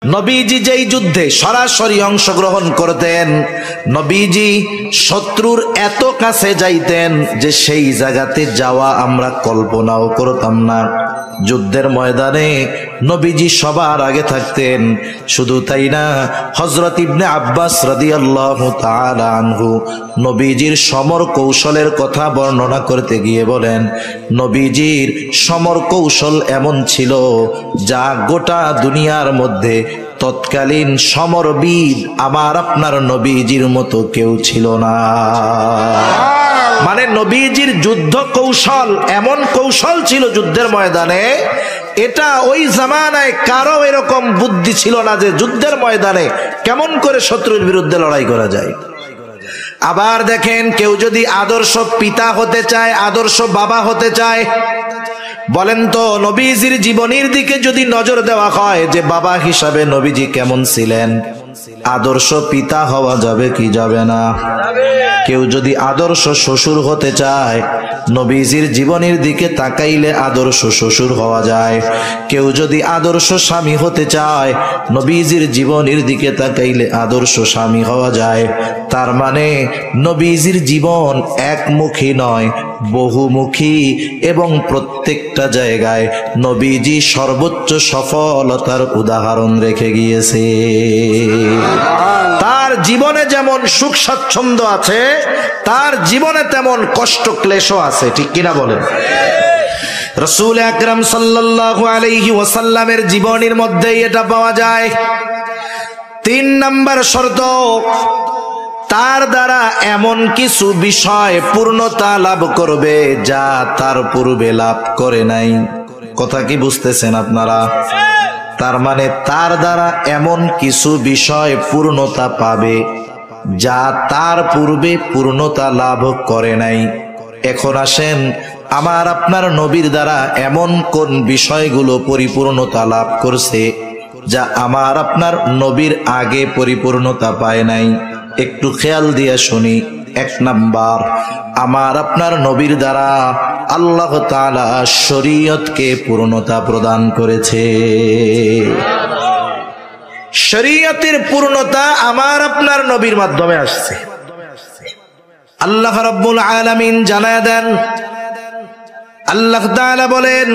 নবীজি যেই যুদ্ধে সরাসরি অংশগ্রহণ করতেন, নবীজি শত্রুর এত কাছে যাইতেন যে সেই জায়গাতে যাওয়া আমরা কল্পনাও করতাম না। যুদ্ধের ময়দানে নবীজি সবার আগে থাকতেন। শুধু তাই না, হযরত ইবনে আব্বাস রাদিয়াল্লাহু তাআলা আনহু নবীজির সমর কৌশলের কথা বর্ণনা করতে গিয়ে বলেন, নবীজির সমর কৌশল এমন ছিল যা গোটা দুনিয়ার মধ্যে তৎকালীন সমরবিদ আমার আপনার নবীজির মতো কেউ ছিল না। মানে নবীজির যুদ্ধ কৌশল এমন কৌশল ছিল যুদ্ধের ময়দানে, এটা ওই জামানায় কারো এরকম বুদ্ধি ছিল না যে যুদ্ধের ময়দানে কেমন করে শত্রুর বিরুদ্ধে লড়াই করা যায়। আবার দেখেন, কেউ যদি আদর্শ পিতা হতে চায়, আদর্শ বাবা হতে চায়, বলেন তো নবীজির জীবনীর দিকে যদি নজর দেওয়া হয় যে বাবা হিসাবে নবীজি কেমন ছিলেন, আদর্শ পিতা হওয়া যাবে কি যাবে না? কেউ যদি আদর্শ শ্বশুর হতে চায়, নবীজির জীবনীর দিকে তাকাইলে আদর্শ শ্বশুর হওয়া যায়। কেউ যদি আদর্শ স্বামী হতে চায়, নবীজির জীবনীর দিকে তাকাইলে আদর্শ স্বামী হওয়া যায়। তার মানে নবীজির জীবন একমুখী নয়, বহুমুখী, এবং প্রত্যেকটা জায়গায় নবীজি সর্বোচ্চ সফলতার উদাহরণ রেখে গিয়েছে। তার জীবনে যেমন সুখ স্বাচ্ছন্দ্য আছে, তার জীবনে তেমন কষ্ট ক্লেশও আছে, ঠিক কিনা বলেন? রাসূল আকরাম সাল্লাল্লাহু আলাইহি ওয়াসাল্লামের জীবনীর মধ্যেই এটা পাওয়া যায়। 3 নাম্বার শর্ত, তার দ্বারা এমন কিছু বিষয় পূর্ণতা লাভ করবে যা তার পূর্বে লাভ করে নাই। কথা কি বুঝতেছেন আপনারা? তার মানে তার দ্বারা এমন কিছু বিষয় পূর্ণতা পাবে যা তার পূর্বে পূর্ণতা লাভ করে নাই। এখন আসেন, আমার আপনার নবীর দ্বারা এমন কোন বিষয়গুলো পরিপূর্ণতা লাভ করছে যা আমার আপনার নবীর আগে পরিপূর্ণতা পায় নাই? একটু খেয়াল দিয়ে শুনি। 1 নাম্বার, আমার আপনার নবীর দ্বারা আল্লাহ তাআলা শরীয়তকে পূর্ণতা প্রদান করেছে। শরীয়তের পূর্ণতা আমার আপনার নবীর মাধ্যমে আসছে। আল্লাহ রাব্বুল আলামিন জানায় দেন, আল্লাহ তাআলা বলেন,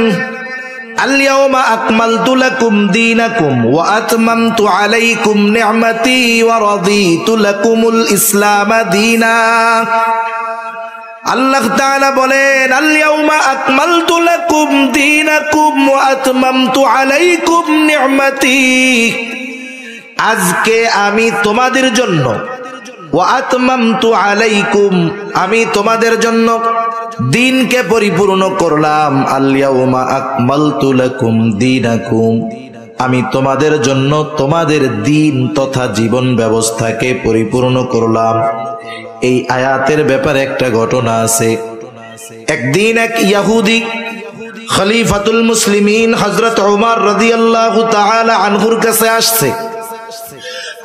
আল-ইয়াওমা আকমালতু লাকুম দীনাকুম ওয়া আতমামতু আলাইকুম নি'মাতি ওয়া রাদিতু লাকুমুল ইসলাম দীনা। আল্লাহ তাআলা বলেন, আল-ইয়াওমা আকমালতু লাকুম দীনাকুম ওয়া আতমামতু আলাইকুম নি'মাতি, আজকে আমি তোমাদের জন্য, ওয়া আতমামতু আলাইকুম, আমি তোমাদের জন্য দিনকে পরিপূর্ণ করলাম। আল-ইয়াওমা আকমালতু লাকুম দীনাকুম, আমি তোমাদের জন্য তোমাদের দিন তথা জীবন ব্যবস্থাকে পরিপূর্ণ করলাম। এই আয়াতের ব্যাপারে একটা ঘটনা আছে। একদিন এক ইহুদি খলিফাতুল মুসলিমিন হযরত ওমর রাদিয়াল্লাহু তাআলা আনহুর কাছে আসছে।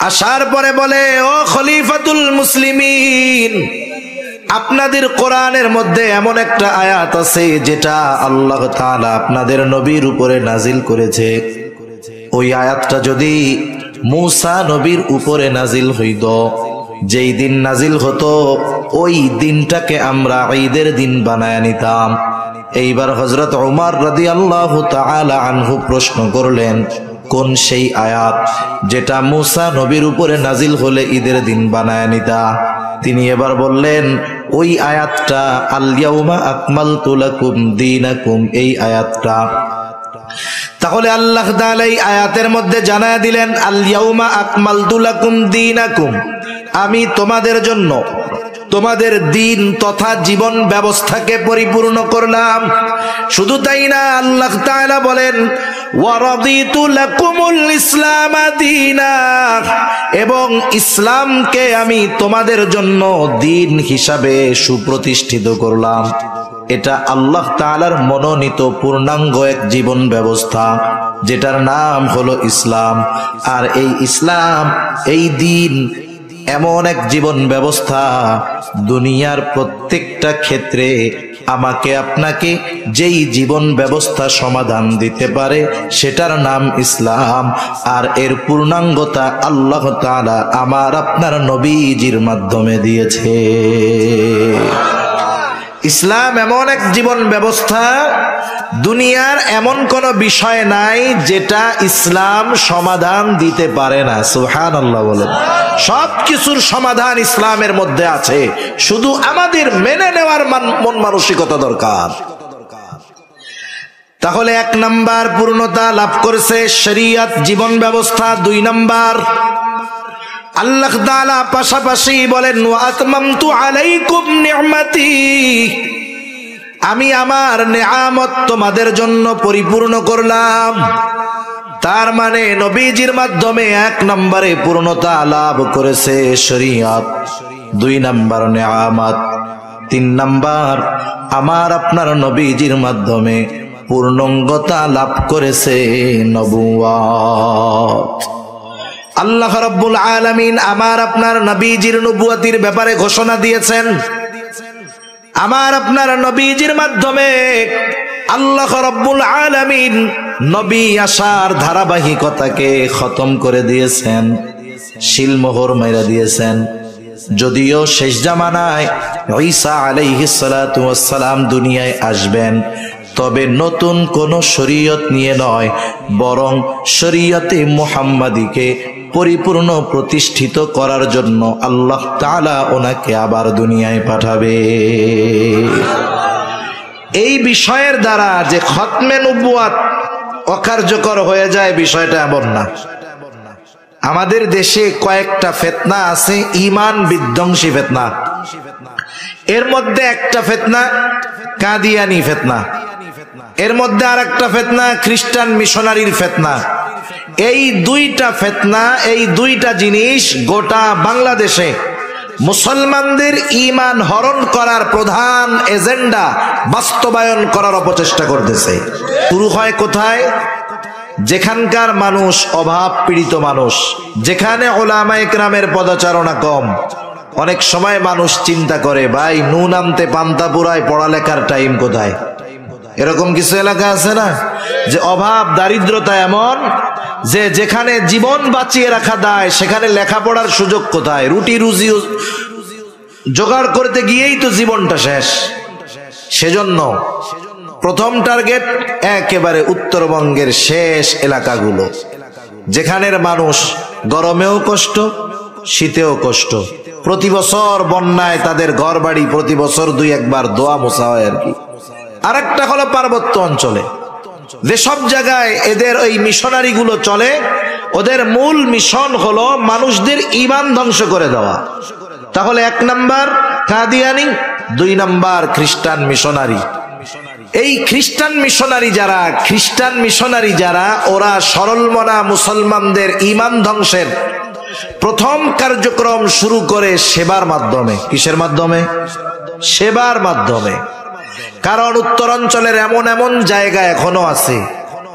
আসার পরে বলে, ও খলিফাতুল মুসলিমিন, আপনাদের কোরআনের মধ্যে এমন একটা আয়াত আছে যেটা আল্লাহ তাআলা আপনাদের নবীর উপরে নাজিল করেছে। ওই আয়াতটা যদি মূসা নবীর উপরে নাজিল হইত, যেই দিন নাজিল হতো ওই দিনটাকে আমরা ঈদের দিন বানায় নিতাম। এইবার হযরত ওমর রাদিয়াল্লাহু তাআলা আনহু প্রশ্ন করলেন, কোন সেই আয়াত যেটা মূসা নবীর উপরে নাজিল হলে ঈদের দিন বানায় নিতা? তিনি এবার বললেন, ওই আয়াতটা আল-ইয়াওমা আকমালতু লাকুম দীনাকুম, এই আয়াতটা। তাহলে আল্লাহ তাআলা এই আয়াতের মধ্যে জানায়া দিলেন, আল-ইয়াওমা আকমালতু লাকুম দীনাকুম, আমি তোমাদের জন্য তোমাদের দিন তথা জীবন ব্যবস্থাকে পরিপূর্ণ করলাম। শুধু তাই না, আল্লাহ তাআলা বলেন, ওয়া রাদিতু লাকুমুল ইসলাম দীনা, এবং ইসলামকে আমি তোমাদের জন্য দিন হিসাবে সুপ্রতিষ্ঠিত করলাম। এটা আল্লাহ তাআলার মনোনীত পূর্ণাঙ্গ এক জীবন ব্যবস্থা, যেটার নাম হলো ইসলাম। আর এই ইসলাম, এই দিন এমন এক জীবন ব্যবস্থা, দুনিয়ার প্রত্যেকটা ক্ষেত্রে আমাকে আপনাকে যেই জীবন ব্যবস্থা সমাধান দিতে পারে সেটার নাম ইসলাম। আর এর পূর্ণাঙ্গতা আল্লাহ তাআলা আমার আপনার নবীজির মাধ্যমে দিয়েছে। ইসলাম এমন এক জীবন ব্যবস্থা, দুনিয়ার এমন কোন বিষয় নাই যেটা ইসলাম সমাধান দিতে পারে না। সুবহানাল্লাহ বলেন। সব কিছুর সমাধান ইসলামের মধ্যে আছে, শুধু আমাদের মেনে নেওয়ার মন মানসিকতা দরকার। তাহলে 1 নাম্বার পূর্ণতা লাভ করেছে শরীয়ত জীবন ব্যবস্থা। 2 নাম্বার আল্লাহ তাআলা পাশাপাশি বলেন ওয়া আতমামতু আলাইকুম নি'মাতি, আমি আমার নেয়ামত তোমাদের জন্য পরিপূর্ণ করলাম। তার মানে নবীজির মাধ্যমে 1 নম্বরে পূর্ণতা লাভ করেছে শরীয়ত, 2 নম্বর নেয়ামত, 3 নম্বর আমার আপনার নবীজির মাধ্যমে পূর্ণাঙ্গতা লাভ করেছে নবুয়ত। আল্লাহ রাব্বুল আলামিন আমার আপনার নবীজির নবুয়তির ব্যাপারে ঘোষণা দিয়েছেন। আমার আপনার নবীজির মাধ্যমে আল্লাহ রাব্বুল আলামিন নবী আসার ধারাবাহিকতাকে খতম করে দিয়েছেন, শিলমোহর মেরে দিয়েছেন। যদিও শেষ জামানায় ঈসা আলাইহিস সালাতু ওয়াস সালাম দুনিয়ায় আসবেন, তবে নতুন কোন শরীয়ত নিয়ে নয়, বরং শরীয়তে মুহাম্মাদীকে পরিপূর্ণ প্রতিষ্ঠিত করার জন্য আল্লাহ তাআলা ওনাকে আবার দুনিয়ায় পাঠাবে। এই বিষয়ের দ্বারা যে খতমে নবুয়ত অকার্যকর হয়ে যায় বিষয়টা এমন না। আমাদের দেশে কয়েকটা ফিতনা আছে, ঈমান বিধ্বংসী ফিতনা। এর মধ্যে একটা ফিতনা কাদিয়ানি ফিতনা, এর মধ্যে আরেকটা ফিতনা খ্রিস্টান মিশনারির ফিতনা। এই 2টা ফিতনা, এই 2টা জিনিস গোটা বাংলাদেশে মুসলমানদের ঈমান হরণ করার প্রধান এজেন্ডা বাস্তবায়ন করার অপচেষ্টা করতেছে। শুরু হয় কোথায়? যেখানকার মানুষ অভাব পীড়িত মানুষ, যেখানে উলামায়ে কেরামের পদচারণা কম। অনেক সময় মানুষ চিন্তা করে, ভাই নুন আনতে পান্তা পুরায়, পড়ালেখার টাইম কোথায়? এরকম কিছু এলাকা আছে না, যে অভাব দারিদ্রতা এমন যে যেখানে জীবন বাঁচিয়ে রাখা দায় সেখানে লেখাপড়ার সুযোগ কোথায়? রুটি রুজি জোগাড় করতে গিয়েই তো জীবনটা শেষ। সেজন্য প্রথম টার্গেট একেবারে উত্তরবঙ্গের শেষ এলাকাগুলো, যেখানের মানুষ গরমেও কষ্ট, শীতেও কষ্ট। প্রতি বছর বন্যায় তাদের ঘর বাড়ি প্রতি বছর 2-1 বার দোয়া মোছা হয় আর কি। আরেকটা হলো পার্বত্য অঞ্চলে, যেসব জায়গায় এদের ওই মিশনারি গুলো চলে, ওদের মূল মিশন হলো মানুষদের ঈমান ধ্বংস করে দেওয়া। তাহলে 1 নাম্বার কাদিয়ানি, 2 নাম্বার খ্রিস্টান মিশনারি। এই খ্রিস্টান মিশনারি যারা ওরা সরলমনা মুসলমানদের ঈমান ধ্বংসের প্রথম কার্যক্রম শুরু করে সেবার মাধ্যমে। কিসের মাধ্যমে? সেবার মাধ্যমে। কারণ উত্তরাঞ্চলের এমন এমন জায়গা এখনো আছে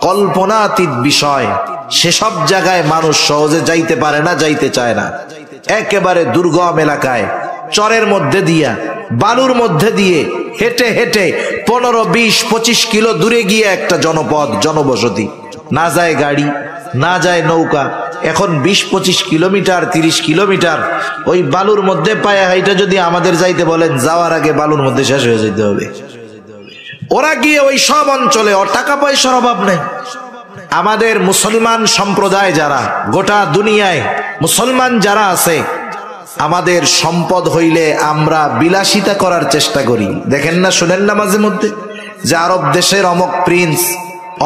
কল্পনাতীত বিষয়, সেসব জায়গায় মানুষ সহজে যাইতে পারে না, যাইতে চায় না। একেবারে দুর্গম এলাকায় চরের মধ্যে দিয়া, বালুর মধ্যে দিয়ে হেঁটে হেঁটে 15-20-25 কিলো দূরে গিয়ে একটা জনপদ, জনবসতি। না যায় গাড়ি, না যায় নৌকা। এখন 20-25 কিলোমিটার 30 কিলোমিটার ওই বালুর মধ্যে পায়ে হাইটা যদি আমাদের যাইতে বলেন, যাওয়ার আগে বালুর মধ্যে শেষ হয়ে যেতে হবে। ওরা গিয়ে ওই সব অঞ্চলে, ওর টাকা পয়সার অভাব নেই। আমাদের মুসলমান সম্প্রদায় যারা গোটা দুনিয়ায় মুসলমান যারা আছে, আমাদের সম্পদ হইলে আমরা বিলাসিতা করার চেষ্টা করি। দেখেন না, শুনেন না মাঝে মধ্যে যে আরব দেশের অমক প্রিন্স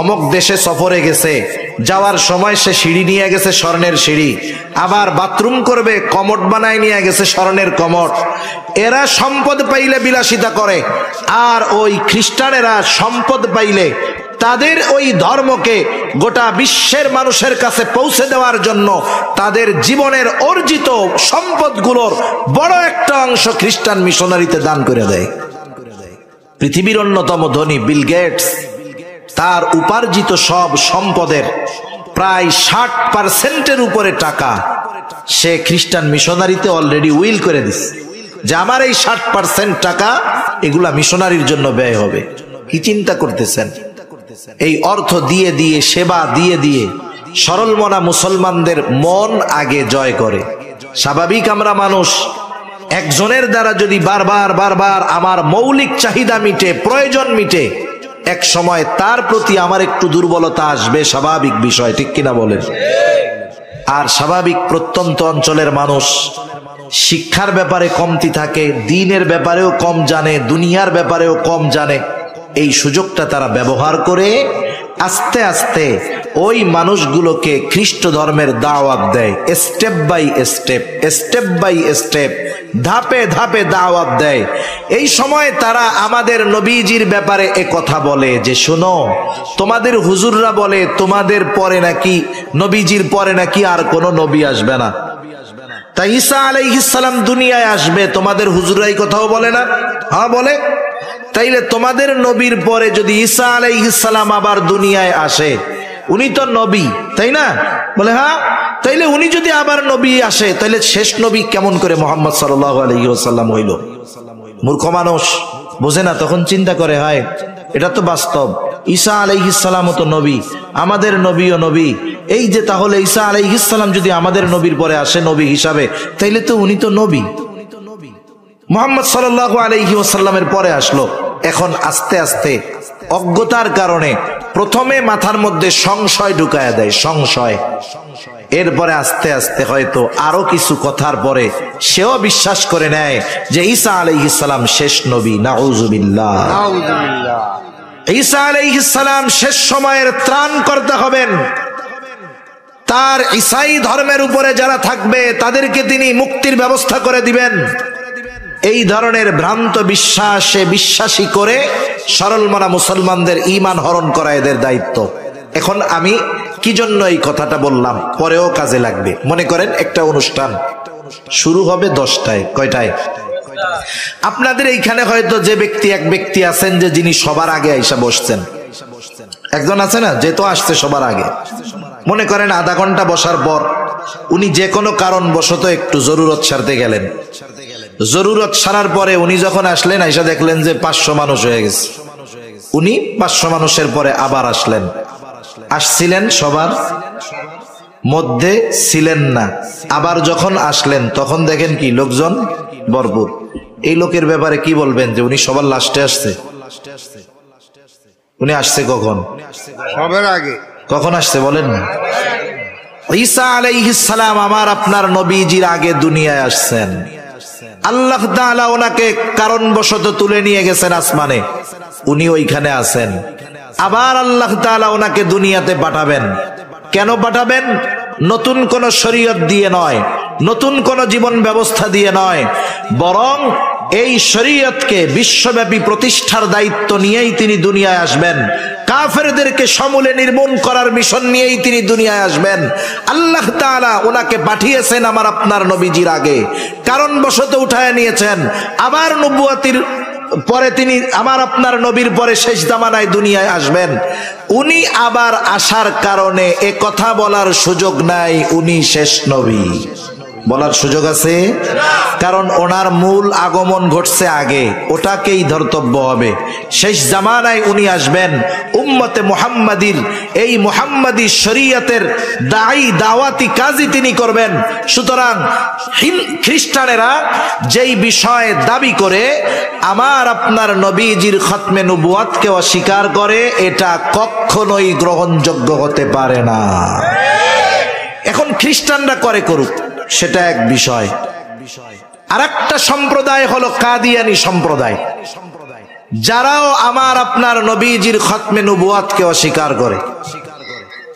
অমক দেশে সফরে গেছে, যাওয়ার সময় সে সিঁড়ি নিয়ে গেছে, স্বর্ণের সিঁড়ি। আবার বাথরুম করবে, কমোড বানায় নিয়ে গেছে, স্বর্ণের কমোড। এরা সম্পদ পাইলে বিলাসিতা করে, আর ওই খ্রিস্টানেরা সম্পদ পাইলে তাদের ওই ধর্মকে গোটা বিশ্বের মানুষের কাছে পৌঁছে দেওয়ার জন্য তাদের জীবনের অর্জিত সম্পদগুলোর বড় একটা অংশ খ্রিস্টান মিশনারিতে দান করে দেয়। পৃথিবীর অন্যতম ধনী বিল গেটস তার উপার্জিত সব সম্পদের প্রায় 60% উপরে টাকা সে খ্রিস্টান মিশনারিতে অলরেডি উইল করে দিচ্ছে। যে আমার এই 60% টাকা এগুলা মিশনারির জন্য ব্যয় হবে। কি চিন্তা করতেছেন? এই অর্থ দিয়ে দিয়ে, সেবা দিয়ে দিয়ে সরল মনা মুসলমানদের মন আগে জয় করে। স্বাভাবিক আমরা মানুষ, একজনের দ্বারা যদি বারবার বারবার আমার মৌলিক চাহিদা মিটে, প্রয়োজন মিটে, এক সময় তার প্রতি আমার একটু দুর্বলতা আসবে, স্বাভাবিক বিষয়, ঠিক কিনা বলেন? আর স্বাভাবিক প্রত্যন্ত অঞ্চলের মানুষ শিক্ষার ব্যাপারে কমতি থাকে, দ্বীনের ব্যাপারেও কম জানে, দুনিয়ার ব্যাপারেও কম জানে। এই সুযোগটা তারা ব্যবহার করে আস্তে আস্তে ওই মানুষগুলোকে খ্রিস্ট ধর্মের দাওয়াত দেয়। Step by step, step by step, ধাপে ধাপে দাওয়াত দেয়। এই সময় তারা আমাদের নবীজির ব্যাপারে এ কথা বলে যে শোনো, তোমাদের হুজুররা বলে তোমাদের পরে নাকি, নবীজির পরে নাকি আর কোনো নবী আসবে না, তাই ঈসা আলাইহিস সালাম দুনিয়ায় আসবে, তোমাদের হুজুররাই কথাও বলে না? হ্যাঁ বলে। তাইলে তোমাদের নবীর পরে যদি ঈসা আলাইহিস সালাম আবার দুনিয়ায় আসে, উনি তো নবী, তাই না? বলে হ্যাঁ। তাইলে উনি যদি আবার নবী আসে, তাইলে শেষ নবী কেমন করে মুহাম্মদ সাল্লাল্লাহু আলাইহি ওয়াসাল্লাম হইল? মূর্খ মানুষ বোঝে না, তখন চিন্তা করে হয় এটা তো বাস্তব, ঈসা আলাইহিস সালামও তো নবী, আমাদের নবীও নবী। এই যে তাহলে ঈসা আলাইহিস সালাম যদি আমাদের নবীর পরে আসে নবী হিসাবে, তাইলে তো উনি তো নবী। মুহাম্মদ সাল্লাল্লাহু আলাইহি ওয়াসাল্লামের পরে আসলো। এখন আস্তে আস্তে অজ্ঞতার কারণে প্রথমে মাথার মধ্যে সংশয় ঢুকায়া দেয়, সংশয়। এরপরে আস্তে আস্তে হয়তো আরো কিছু কথার পরে সেও বিশ্বাস করে নেয় যে ঈসা আলাইহিস সালাম শেষ নবী। নাউযুবিল্লাহ। ঈসা আলাইহিস সালাম শেষ সময়ের ত্রাণকর্তা হবেন। তার ঈসাই ধর্মের উপরে যারা থাকবে তাদেরকে তিনি মুক্তির ব্যবস্থা করে দিবেন। এই ধরনের ভ্রান্ত বিশ্বাসে বিশ্বাসী করে সরল মনা মুসলমানদের ঈমান হরণ করা এদের দায়িত্ব। এখন আমি কি জন্য এই কথাটা বললাম, পরেও কাজে লাগবে। মনে করেন একটা অনুষ্ঠান শুরু হবে 10টায়, কয়টায়? আপনাদের এইখানে হয়তো যে ব্যক্তি, এক ব্যক্তি আছেন যে যিনি সবার আগে আইসা বসছেন, একজন আছে না যে তো আসছে সবার আগে। মনে করেন আধা ঘন্টা বসার পর উনি যে কোনো কারণ বশত একটু জরুরত সারতে গেলেন। জরুরত সারার পরে উনি যখন আসলেন, আইসা দেখলেন যে 500 মানুষ হয়ে গেছে। উনি 500 মানুষের পরে আবার আসলেন। আসছিলেন সবার মধ্যে ছিলেন না। আবার যখন আসলেন তখন দেখেন কি লোকজন ভরপুর। এই লোকের ব্যাপারে কি বলবেন যে উনি সবার লাস্টে আসছে? উনি আসছে কখন? সবার আগে। কখন আসছে বলেন না? ঈসা আলাইহিস সালাম আমার আপনার নবীজির আগে দুনিয়ায় আসছেন। আল্লাহ তাআলা ওনাকে কারণবশত তুলে নিয়ে গেছেন আসমানে, উনি ওইখানে আছেন। আবার আল্লাহ তাআলা ওনাকে দুনিয়াতে পাঠাবেন। কেন পাঠাবেন? নতুন কোন শরীয়ত দিয়ে নয়, নতুন কোন জীবন ব্যবস্থা দিয়ে নয়, বরং এই শরীয়তকে বিশ্বব্যাপী প্রতিষ্ঠার দায়িত্ব নিয়েই তিনি দুনিয়ায় আসবেন। কাফেরদেরকে সমূলে নির্মূল করার মিশন নিয়েই তিনি দুনিয়ায় আসবেন। আল্লাহ তাআলা ওনাকে পাঠিয়েছেন আমার আপনার নবীজির আগে, কারণবশত উঠায় নিয়েছেন। আবার নবুয়তির পরে তিনি আমার আপনার নবীর পরে শেষ জামানায় দুনিয়ায় আসবেন। উনি আবার আসার কারণে এ কথা বলার সুযোগ নাই উনি শেষ নবী। বলার সুযোগ আছে? কারণ ওনার মূল আগমন ঘটছে আগে, ওটাকেই ধর্তব্য হবে। শেষ জামানায় উনি আসবেন, উম্মতে মুহাম্মাদির এই মুহাম্মাদি শরীয়তের দায়ী দাওয়াতি কাজই তিনি করবেন। সুতরাং খ্রিস্টানেরা যেই বিষয়ে দাবি করে আমার আপনার নবীজির খতমে নবুয়াতকে অস্বীকার করে, এটা কখনোই গ্রহণযোগ্য হতে পারে না। এখন খ্রিস্টানরা করে করুক, সেটা এক বিষয়। আরেকটা সম্প্রদায় হলো কাদিয়ানী সম্প্রদায়, যারাও আমার আপনার নবীজির খতমে নবুয়াতকে অস্বীকার করে।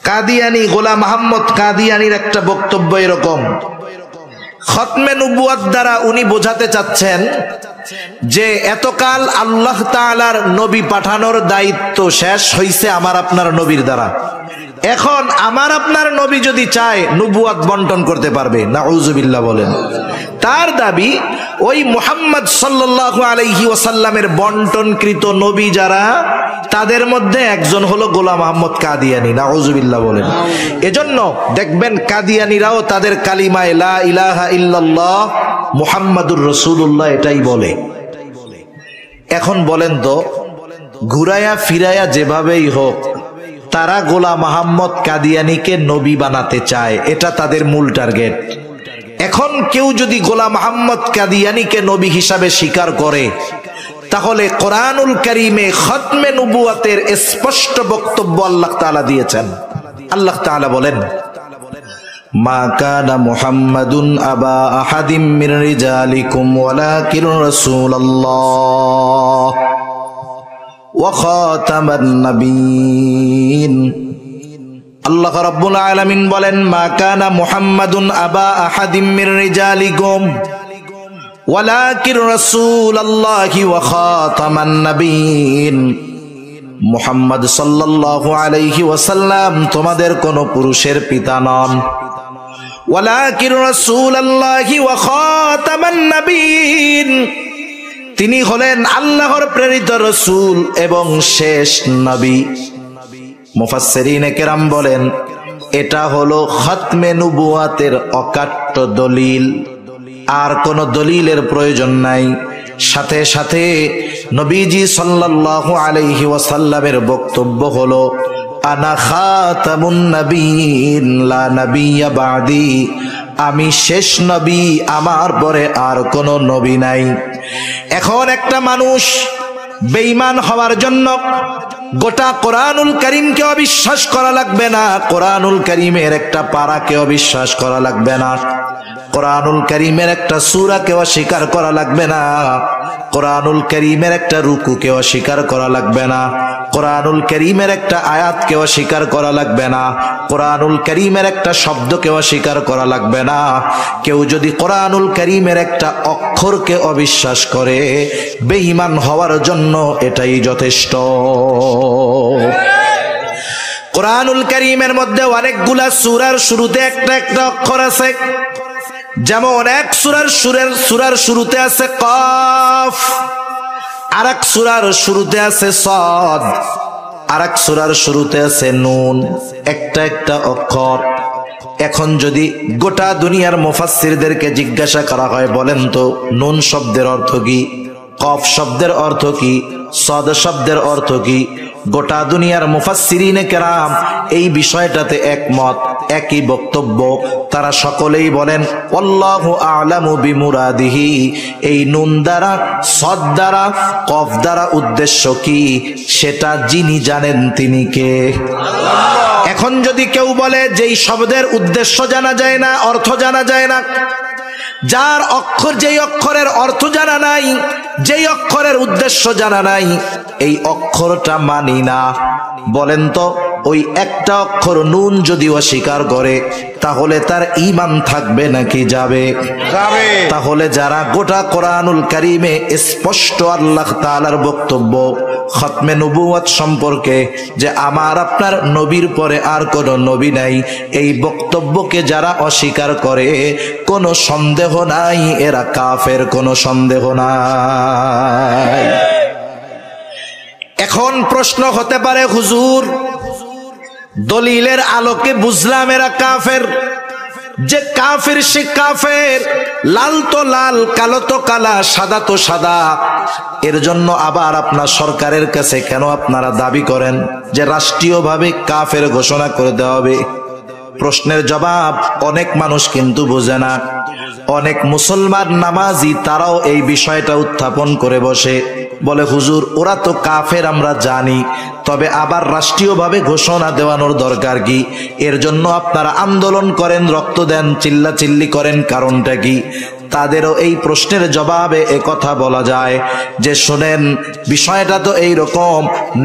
কাদিয়ানী গোলাম আহমদ কাদিয়ানীর একটা বক্তব্য এরকম, খতমে নবুয়াত দ্বারা উনি বোঝাতে চাচ্ছেন যে এতকাল আল্লাহ তাআলার নবী পাঠানোর দায়িত্ব শেষ হইছে আমার আপনার নবীর দ্বারা। এখন আমার আপনার নবী যদি চায় নবুয়াত বন্টন করতে পারবে। নাউযুবিল্লাহ বলেন। তার দাবি ওই মুহাম্মদ সাল্লাল্লাহু আলাইহি ওয়াসাল্লামের বন্টনকৃত নবী যারা, তাদের মধ্যে একজন হলো গোলাম আহমদ কাদিয়ানী। নাউজুবিল্লাহ বলেন। এজন্য দেখবেন কাদিয়ানীরাও তাদের কালিমায়ে লা ইলাহা ইল্লাল্লাহ মুহাম্মাদুর রাসূলুল্লাহ এটাই বলে। এখন বলেন তো, ঘুরায়া ফিরায়া যেভাবেই হোক তারা গোলাম আহমদ কাদিয়ানীকে নবী বানাতে চায়, এটা তাদের মূল টার্গেট। এখন কেউ যদি গোলাম আহমদ কাদিয়ানীকে নবী হিসাবে স্বীকার করে, তাহলে কোরআনুল কারীমে খতমে নবুয়তের স্পষ্ট বক্তব্য আল্লাহ তাআলা দিয়েছেন। আল্লাহ তাআলা বলেন, মা কানা মুহাম্মাদুন আবা আহাদিম মির রিজালিকুম ওয়ালাকিন রাসূলুল্লাহ ওয়া খাতামান নাবিয়্যিন। আল্লাহ রাব্বুল আলামিন বলেন, মা কানা মুহাম্মাদুন আবা আহাদিম মির রিজালিকুম ওয়ালাকিন রাসূলুল্লাহি ওয়া খাতামান নাবিয়্যিন। মুহাম্মদ সাল্লাল্লাহু আলাইহি ওয়াসাল্লাম তোমাদের কোন পুরুষের পিতা নন। ওয়ালাকিন রাসূলুল্লাহি ওয়া খাতামান নাবিয়্যিন, তিনি হলেন আল্লাহর প্রেরিত রাসূল এবং শেষ নবী। মুফাসসিরিনে কেরাম বলেন, এটা হলো খতমে নবুয়তের অকাট্য দলিল, আর কোন দলিলের প্রয়োজন নাই। সাথে সাথে নবীজি সাল্লাল্লাহু আলাইহি ওয়াসাল্লামের বক্তব্য হলো, আনা খাতামুন নবিয়্যিন লা নাবিয়্যা বাদি, আমি শেষ নবী, আমার পরে আর কোন নবী নাই। এখন একটা মানুষ বেঈমান হওয়ার জন্য গোটা কোরআনুল কারীমকে অবিশ্বাস করা লাগবে না, কোরআনুল কারীমের একটা পারাকে অবিশ্বাস করা লাগবে না, কোরআনুল কারীমের একটা সূরাকে অস্বীকার করা লাগবে না, কোরআনুল কারীমের একটা রুকুকে অস্বীকার করা লাগবে না, কোরআনুল কারীমের একটা আয়াতকে অস্বীকার করা লাগবে না, কোরআনুল কারীমের একটা শব্দকে অস্বীকার করা লাগবে না। কেউ যদি কোরআনুল কারীমের একটা অক্ষরকে অবিশ্বাস করে, বেঈমান হওয়ার জন্য এটাই যথেষ্ট। কোরআনুল কারীমের মধ্যে অনেকগুলা সূরার শুরুতে একটা একটা অক্ষর আছে। যেমন এক সূরার শুরুতে আছে কফ, আরেক সূরার শুরুতে আছে সাদ, আরেক সূরার শুরুতে আছে নুন, একটা একটা অক্ষর। এখন যদি গোটা দুনিয়ার মুফাসসিরদেরকে জিজ্ঞাসা করা হয়, বলেন তো নুন শব্দের অর্থ কি, কফ শব্দের অর্থ কি, সাদ শব্দের অর্থ কি, গোটা দুনিয়ার মুফাসসিরিনে কেরাম এই বিষয়টাতে একমত, একই বক্তব্য। তারা সকলেই বলেন, আল্লাহু আ'লামু বিমুরাদিহি, এই নুন দ্বারা, সাদ দ্বারা, কফ দ্বারা উদ্দেশ্য কি সেটা যিনি জানেন তিনি কে? এখন যদি কেউ বলে যে এই শব্দের উদ্দেশ্য জানা যায় না, অর্থ জানা যায় না, যার অক্ষর, যেই অক্ষরের অর্থ জানা নাই, যেই অক্ষরের উদ্দেশ্য জানা নাই, এই অক্ষরটা মানি না, বলেন তো ওই একটা অক্ষর নুন যদি অস্বীকার করে, তাহলে তার ঈমান থাকবে নাকি যাবে? তাহলে যারা গোটা কোরআনুল কারীমে স্পষ্ট আল্লাহ তাআলার বক্তব্য খতমে নবুয়ত সম্পর্কে, যে আমার আপনার নবীর পরে আর কোন নবী নাই, এই বক্তব্যকে যারা অস্বীকার করে, কোনো সন্দেহ নাই এরা কাফের, কোনো সন্দেহ নাই। এখন প্রশ্ন হতে পারে, হুজুর দলিলের আলোকে বুঝলাম এরা কাফের, যে কাফের সে কাফের, লাল তো লাল, কালো তো কালা, সাদা তো সাদা, এর জন্য আবার আপনার সরকারের কাছে কেন আপনারা দাবি করেন যে রাষ্ট্রীয়ভাবে কাফের ঘোষণা করে দেওয়া হবে? প্রশ্নের জবাব অনেক মানুষ কিন্তু বোঝে না। অনেক মুসলমান নামাজি তারাও এই বিষয়টা উত্থাপন করে বসে, বলে হুজুর ওরা তো কাফের আমরা জানি, তবে আবার রাষ্ট্রীয়ভাবে ঘোষণা দেওয়ানোর দরকার কি? এর জন্য আপনারা আন্দোলন করেন, রক্ত দেন, চিল্লাচিল্লি করেন, কারণটা কি? তাদেরও এই প্রশ্নের জবাবে একথা বলা যায় যে শোনেন, বিষয়টা তো এই রকম,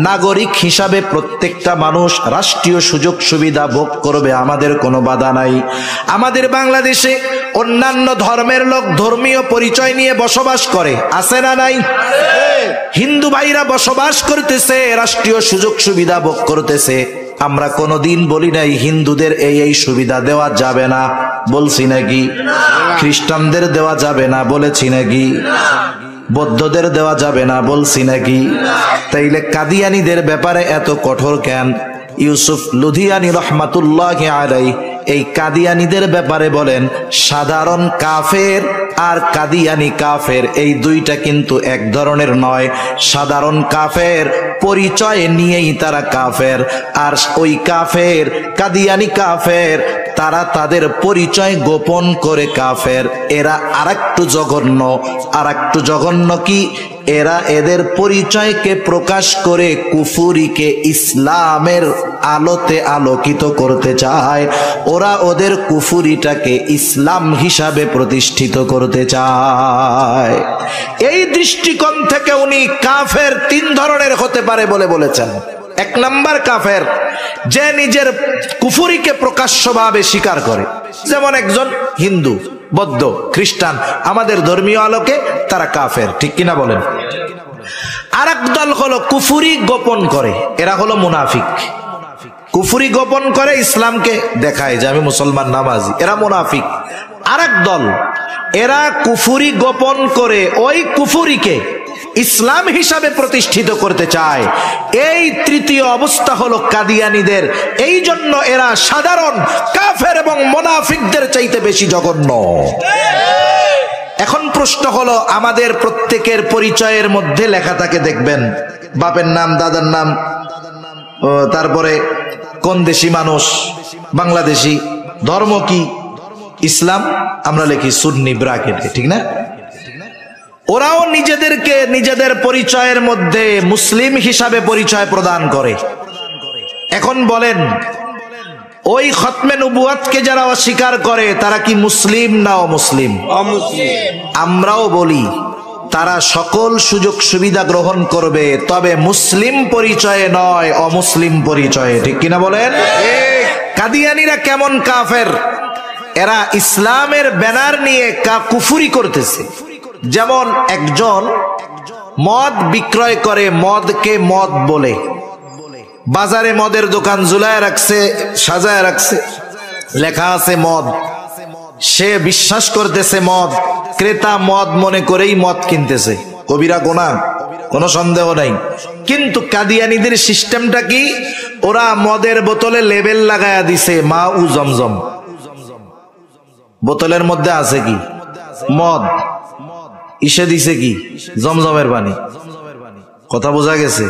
নাগরিক হিসাবে প্রত্যেকটা মানুষ রাষ্ট্রীয় সুযোগ সুবিধা ভোগ করবে, আমাদের কোনো বাধা নাই। আমাদের বাংলাদেশে অন্যান্য ধর্মের লোক ধর্মীয় পরিচয় নিয়ে বসবাস করে, আছে না নাই? হিন্দু ভাইরা বসবাস করতেছে, রাষ্ট্রীয় সুযোগ সুবিধা ভোগ করতেছে, আমরা কোনোদিন বলি নাই হিন্দুদের এই সুবিধা দেওয়া যাবে না, বলছি নাকি? খ্রিস্টানদের দেওয়া যাবে না বলেছি নাকি? বৌদ্ধদের দেওয়া যাবে না বলছি নাকি? তাইলে কাদিয়ানীদের ব্যাপারে এত কঠোর কেন? ইউসুফ লুধিয়ানি রহমাতুল্লাহি আলাইহি এই কাদিয়ানীদের ব্যাপারে বলেন, সাধারণ কাফের আর কাদিয়ানি কাফের এই দুইটা কিন্তু এক ধরনের নয়। সাধারণ কাফের পরিচয় নিয়েই তারা কাফের, আর ওই কাফের কাদিয়ানি কাফের তারা তাদের পরিচয় গোপন করে কাফের। এরা আরেকটু জঘন্য। আরেকটু জঘন্য কি? এরা এদের পরিচয়কে প্রকাশ করে কুফুরিকে ইসলামের আলোতে আলোকিত করতে চায়। ওরা ওদের কুফুরিটাকে ইসলাম হিসাবে প্রতিষ্ঠিত করতে চায়। এই দৃষ্টিকোণ থেকে উনি কাফের তিন ধরনের হতে পারে বলে বলেছেন। এক নাম্বার কাফের, যে নিজের কুফুরিকে প্রকাশ্যভাবে স্বীকার করে, যেমন একজন হিন্দু, বৌদ্ধ, খ্রিস্টান, আমাদের ধর্মীয় আলোকে তারা কাফের, ঠিক কিনা বলেন? আর এক দল হলো কুফুরি গোপন করে, এরা হলো মুনাফিক। কুফুরি গোপন করে ইসলামকে দেখায় যে আমি মুসলমান নামাজি, এরা মুনাফিক। আর এক দল, এরা কুফুরি গোপন করে ওই কুফুরিকে ইসলাম হিসাবে প্রতিষ্ঠিত করতে চায়। এই তৃতীয় অবস্থা হলো কাদিয়ানীদের। এই জন্য এরা সাধারণ কাফের এবং মুনাফিকদের চাইতে বেশি জঘন্য। এখন প্রশ্ন হলো, আমাদের প্রত্যেকের পরিচয়ের মধ্যে লেখা থাকে দেখবেন, বাপের নাম, দাদার নাম, তারপরে কোন দেশি মানুষ, বাংলাদেশি, ধর্ম কি, ইসলাম, আমরা লিখি সুন্নি ব্রাকেটে, ঠিক না? ওরাও নিজেদেরকে নিজেদের পরিচয়ের মধ্যে মুসলিম হিসাবে পরিচয় প্রদান করে। এখন বলেন, ওই খতমে নবুয়াতকে যারা অস্বীকার করে তারা কি মুসলিম না অমুসলিম? আমরাও বলি তারা সকল সুযোগ সুবিধা গ্রহণ করবে, তবে মুসলিম পরিচয়ে নয়, অমুসলিম পরিচয়ে, ঠিক কিনা বলেন? কাদিয়ানীরা কেমন কাফের? এরা ইসলামের ব্যানার নিয়ে কুফুরি করতেছে। যেমন একজন মদ বিক্রয় করে, মদকে মদ বলে, বাজারে মদের দোকান ঝুলায় রাখছে, সাজায় রাখছে, লেখা আছে মদ। সে বিশ্বাস করতেছে মদ, ক্রেতা মদ মনে করেই মদ কিনতেছে, কবিরা গুনাহ, কোনো সন্দেহ নাই। কিন্তু কাদিয়ানীদের সিস্টেমটা কি? ওরা মদের বোতলে লেবেল লাগায়া দিছে মা উ জমজম। বোতলের মধ্যে আছে কি? মদ। ইসে দিছে কি? জমজমের পানি। কথা বোঝা গেছে?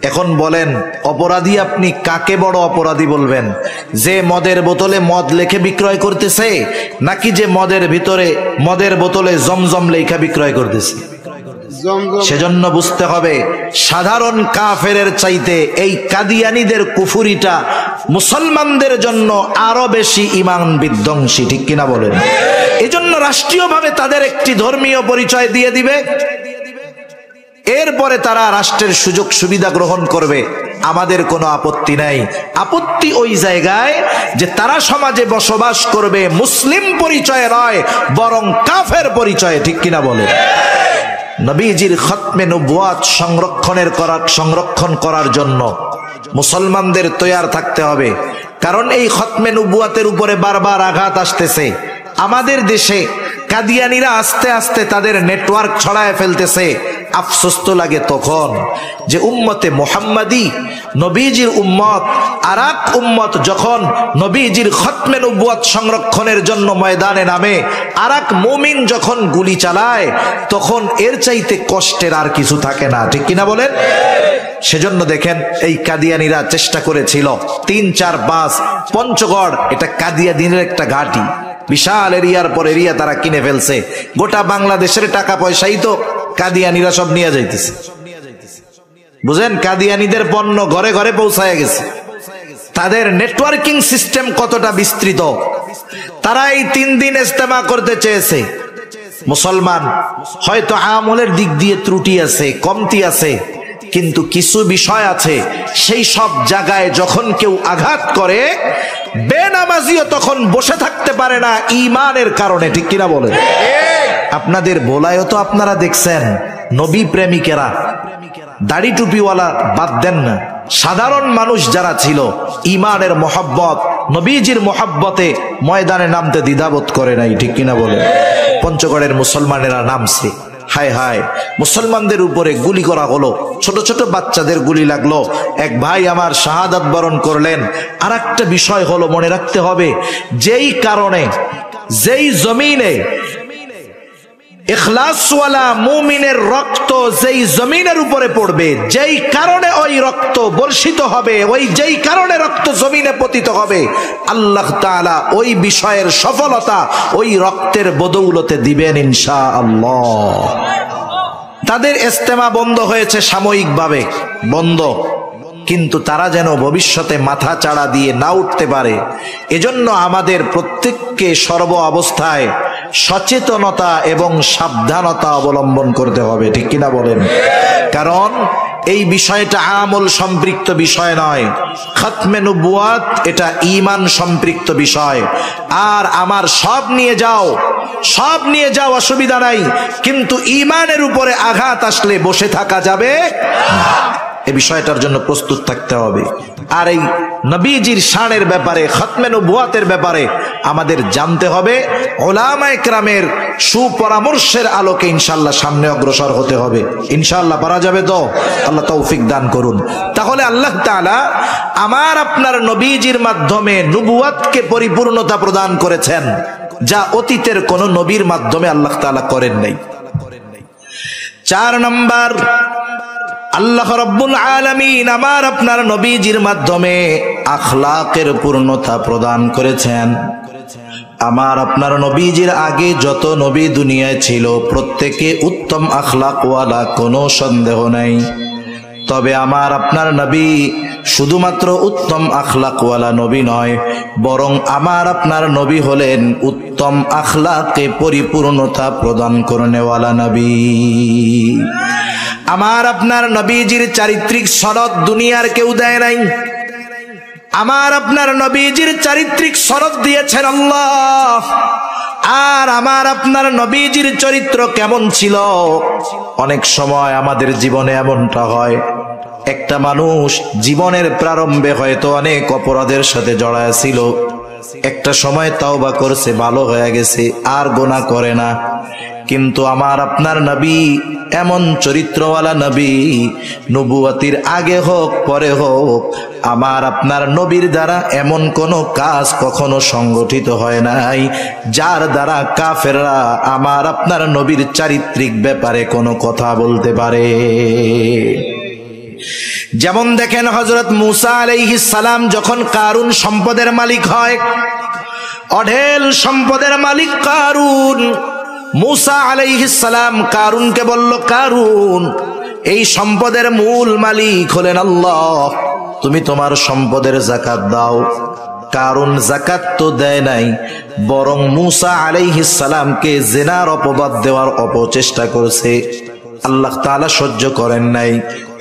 এখন বলেন, অপরাধী আপনি কাকে বড় অপরাধী বলবেন? যে মদের বোতলে মদ লেখে বিক্রয় করতেছে, নাকি যে মদের বোতলে জমজম লেখা বিক্রয় করতেছে? সেজন্য বুঝতে হবে, সাধারণ কাফেরের চাইতে এই কাদিয়ানীদের কুফুরিটা মুসলমানদের জন্য আরো বেশি ঈমান বিধ্বংসী, ঠিক কিনা বলেন? এজন্য রাষ্ট্রীয়ভাবে তাদের একটি ধর্মীয় পরিচয় দিয়ে দিবে, এরপরে তারা রাষ্ট্রের সুযোগ সুবিধা গ্রহণ করবে। আমাদের কোনো আপত্তি নাই। আপত্তি ওই জায়গায় যে তারা সমাজে বসবাস করবে মুসলিম পরিচয়ে নয়, বরং কাফের পরিচয়ে, ঠিক কিনা বলেন? নবীজির খতমে নবুয়াত সংরক্ষণ করার জন্য মুসলমানদের তৈয়ার থাকতে হবে। কারণ এই খতমে নবুয়াতের উপরে বারবার আঘাত আসতেছে। আমাদের দেশে কাদিয়ানীরা আস্তে আস্তে তাদের নেটওয়ার্ক ছড়ায় ফেলতেছে। আফসোস তো লাগে তখন যে উম্মতে মুহাম্মাদি, নবীজির উম্মত, আরাক উম্মত যখন নবীজির খতমে নবুয়াত সংরক্ষণের জন্য ময়দানে নামে, আরাক মুমিন যখন গুলি চালায়, তখন এর চাইতে কষ্টের আর কিছু থাকে না, ঠিক কিনা বলেন? সেজন্য দেখেন, এই কাদিয়ানীরা চেষ্টা করেছিল 3, 4, 5 পঞ্চগড়, এটা কাদিয়ানীদের একটা ঘাঁটি, বিশাল এরিয়ার পর এরিয়া তারা কিনে ফেলছে। গোটা বাংলাদেশের টাকা পয়সাই তো কাদিয়ানীরা সব নিয়ে যাইতেছে। বুঝেন, কাদিয়ানীদের পণ্য ঘরে ঘরে পৌঁছায় গেছে। তাদের নেটওয়ার্কিং সিস্টেম কতটা বিস্তৃত। তারা এই 3 দিন ইজতেমা করতে চেয়েছে। মুসলমান হয়তো আমলের দিক দিয়ে ত্রুটি আছে, কমতি আছে, কিন্তু কিছু বিষয় আছে, সেই সব জায়গায় যখন কেউ আঘাত করে, বেনামাজিও তখন বসে থাকতে পারে না ঈমানের কারণে, ঠিক কিনা বলেন? আপনাদের বলায়ও তো আপনারা দেখছেন, নবী প্রেমিকেরা দাড়ি টুপিওয়ালা বাদ দেন না, সাধারণ মানুষ যারা ছিল ঈমানের মহব্বত, নবীজির মহব্বতে ময়দানে নামতে দ্বিধাবোধ করে নাই, ঠিক কিনা বলে? পঞ্চগড়ের মুসলমানেরা নামছে। হায় হায়, মুসলমানদের উপরে গুলি করা হলো, ছোট ছোট বাচ্চাদের গুলি লাগলো। এক ভাই আমার শাহাদাত বরণ করলেন। আর একটা বিষয় হলো, মনে রাখতে হবে, যেই কারণে, যেই জমিনে ইখলাসওয়ালা মুমিনের রক্ত যেই জমিনের উপরে পড়বে, যেই কারণে ওই রক্ত বর্ষিত হবে, ওই যেই কারণে রক্ত জমিনে পতিত হবে, আল্লাহ তাআলা ওই বিষয়ের সফলতা ওই রক্তের বদৌলতে দিবেন ইনশাআল্লাহ। তাদের ইস্তেমা বন্ধ হয়েছে, সাময়িকভাবে বন্ধ, কিন্তু তারা যেন ভবিষ্যতে মাথা চাড়া দিয়ে না উঠতে পারে, এজন্য আমাদের প্রত্যেককে সর্ব অবস্থায় সচেতনতা এবং সাবধানতা অবলম্বন করতে হবে, ঠিক কিনা বলেন? কারণ এই বিষয়টা আমল সম্পৃক্ত বিষয় নয়, খতমে নবুয়াত এটা ঈমান সম্পৃক্ত বিষয়। আর আমার সব নিয়ে যাও, সব নিয়ে যাও, অসুবিধা নাই, কিন্তু ঈমানের উপরে আঘাত আসলে বসে থাকা যাবে না। এই বিষয়টার জন্য প্রস্তুত থাকতে হবে। আর এই নবীজির শানের ব্যাপারে, খতমে নবুয়াতের ব্যাপারে আমাদের জানতে হবে, উলামায়ে কেরামের সুপরামর্শের আলোকে ইনশাআল্লাহ সামনে অগ্রসর হতে হবে। ইনশাআল্লাহ পারা যাবে তো? আল্লাহ তৌফিক দান করুন। তাহলে আল্লাহ তাআলা আমার আপনার নবীজির মাধ্যমে নবুয়াতকে পরিপূর্ণতা প্রদান করেছেন, যা অতীতের কোন নবীর মাধ্যমে আল্লাহ তাআলা করেন নাই। 4 নাম্বার, আল্লাহ রাব্বুল আলামিন আমার আপনার নবীজির মাধ্যমে আখলাকের পূর্ণতা প্রদান করেছেন। আমার আপনার নবীজির আগে যত নবী দুনিয়ায় ছিল প্রত্যেকে উত্তম আখলাকওয়ালা, কোনো সন্দেহ নাই। তবে আমার আপনার নবী শুধুমাত্র উত্তম আখলাকওয়ালা নবী নয়, বরং আমার আপনার নবী হলেন উত্তম আখলাকে পরিপূর্ণতা প্রদান করনেওয়ালা নবী। আমার আপনার নবীজির চারিত্রিক সনদ দুনিয়ার কেউ দেয় নাই। আমার আপনার নবীজির চারিত্রিক সনদ দিয়েছেন আল্লাহ। আর আমার আপনার নবীজির চরিত্র কেমন ছিল? অনেক সময় আমাদের জীবনে এমনটা হয়, একটা মানুষ জীবনের প্রারম্ভে হয়তো অনেক অপরাধের সাথে জড়ায় ছিল, একটা সময় তাওবা করছে, ভালো হয়ে গেছে, আর গুনাহ করে না। কিন্তু আমার আপনার নবী এমন চরিত্রওয়ালা নবী, নবুয়তির আগে হোক পরে হোক, আমার আপনার নবীর দ্বারা এমন কোনো কাজ কখনো সংগঠিত হয় নাই যার দ্বারা কাফেররা আমার আপনার নবীর চারিত্রিক ব্যাপারে কোনো কথা বলতে পারে। যেমন দেখেন, হযরত মূসা আলাইহিস সালাম যখন কারুন সম্পদের মালিক হয়, অঢেল সম্পদের মালিক কারুন, মূসা আলাইহিস সালাম কারুনকে বলল, কারুন, এই সম্পদের মূল মালিক হলেন আল্লাহ, তুমি তোমার সম্পদের যাকাত দাও। কারুন যাকাত তো দেয় নাই, বরং মূসা আলাইহিস সালামকে জিনার অপবাদ দেওয়ার অপচেষ্টা করেছে। আল্লাহ তাআলা সহ্য করেন নাই,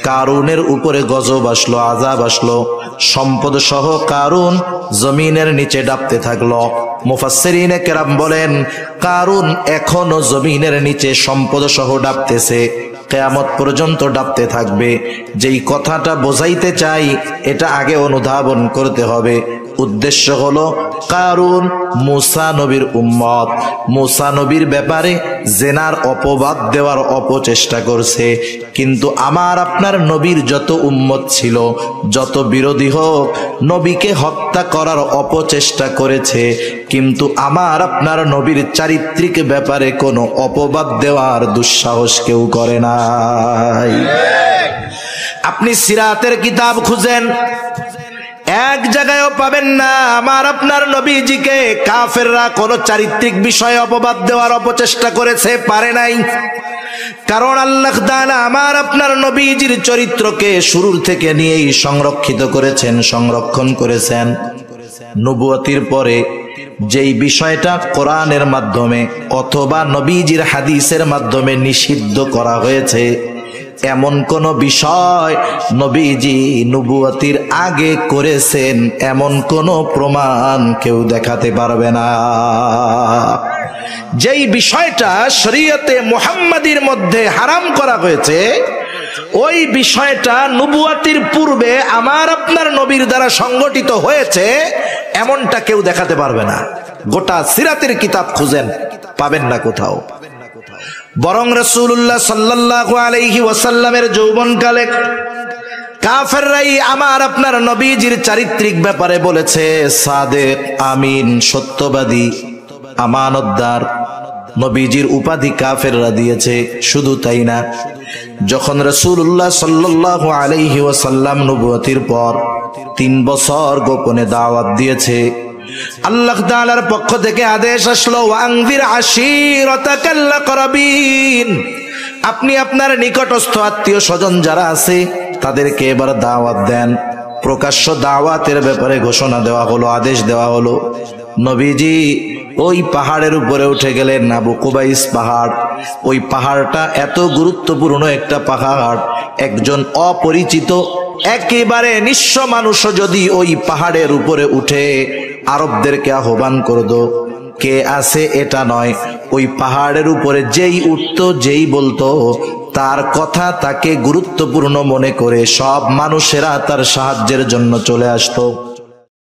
কারুনের উপরে গজব আসলো, আযাব আসলো, সম্পদ সহ কারুন জমিনের নিচে ডাবতে থাকলো। মুফাসসিরিনে কেরাম বলেন, কারুন এখনো জমিনের নিচে সম্পদ সহ ডাবতেছে, কিয়ামত পর্যন্ত ডাবতে থাকবে। যেই কথাটা বোঝাইতে চাই এটা আগে অনুধাবন করতে হবে। উদ্দেশ্য হলো, কারুন মূসা নবীর উম্মত, মূসা নবীর ব্যাপারে জেনার অপবাদ দেওয়ার অপচেষ্টা করছে। কিন্তু আমার আপনার নবীর যত উম্মত ছিল, যত বিরোধী হোক, নবীকে হত্যা করার অপচেষ্টা করেছে, কিন্তু আমার আপনার নবীর চারিত্রিক ব্যাপারে কোনো অপবাদ দেওয়ার দুঃসাহস কেউ করে নাই। আপনি সিরাতের কিতাব খুঁজেন, এক জায়গায়ও পাবেন না আমার আপনার নবীজিকে কাফেররা কোনো চারিত্রিক বিষয়ে অপবাদ দেওয়ার অপচেষ্টা করেছে, পারে নাই। কারণ আল্লাহ তাআলা আমার আপনার নবীজির চরিত্রকে শুরুর থেকে নিয়েই সংরক্ষিত করেছেন, সংরক্ষণ করেছেন। নবুয়তির পরে যেই বিষয়টা কোরআনের মাধ্যমে অথবা নবীজির হাদিসের মাধ্যমে নিষিদ্ধ করা হয়েছে, এমন কোন বিষয় নবীজি নবুয়তির আগে করেছেন এমন কোন প্রমাণ কেউ দেখাতে পারবে না। যেই বিষয়টা শরীয়তে মুহাম্মাদির মধ্যে হারাম করা হয়েছে, ওই বিষয়টা নবুয়াতির পূর্বে আমার আপনার নবীর দ্বারা সংগঠিত হয়েছে এমনটা কেউ দেখাতে পারবে না। গোটা সিরাতের কিতাব খুঁজেন, পাবেন না কোথাও। বরং রাসূলুল্লাহ সাল্লাল্লাহু আলাইহি ওয়াসাল্লামের যৌবনকালে কাফেররাই আমার আপনার নবীজির চারিত্রিক ব্যাপারে বলেছে সাদেক, আমিন, সত্যবাদী, আমানতদার। নবীজির উপাধি কাফেররা দিয়েছে। শুধু তাই না, যখন রাসূলুল্লাহ সাল্লাল্লাহু আলাইহি ওয়াসাল্লাম নবুয়তির পর 3 বছর গোপনে দাওয়াত দিয়েছে, আল্লাহ তাআলার পক্ষ থেকে আদেশ আসলো, ওয়ানজির আশীরাতাকাল আকরাবিন, আপনি আপনার নিকটস্থ আত্মীয় স্বজন যারা আছে তাদেরকে এবার দাওয়াত দেন। প্রকাশ্য দাওয়াতের ব্যাপারে ঘোষণা দেওয়া হলো, আদেশ দেওয়া হলো। নবীজি ওই পাহাড়ের উপরে উঠে গেলেন, আবু কুবাইস পাহাড়। ওই পাহাড়টা এত গুরুত্বপূর্ণ একটা পাহাড়, একজন অপরিচিত একেবারে নিঃস্ব মানুষও যদি ওই পাহাড়ের উপরে উঠে আরবদেরকে আহ্বান করতো, কে আছে এটা নয়, ওই পাহাড়ের উপরে যেই উঠতো, যেই বলতো, তার কথা তাকে গুরুত্বপূর্ণ মনে করে সব মানুষেরা তার সাহায্যের জন্য চলে আসতো।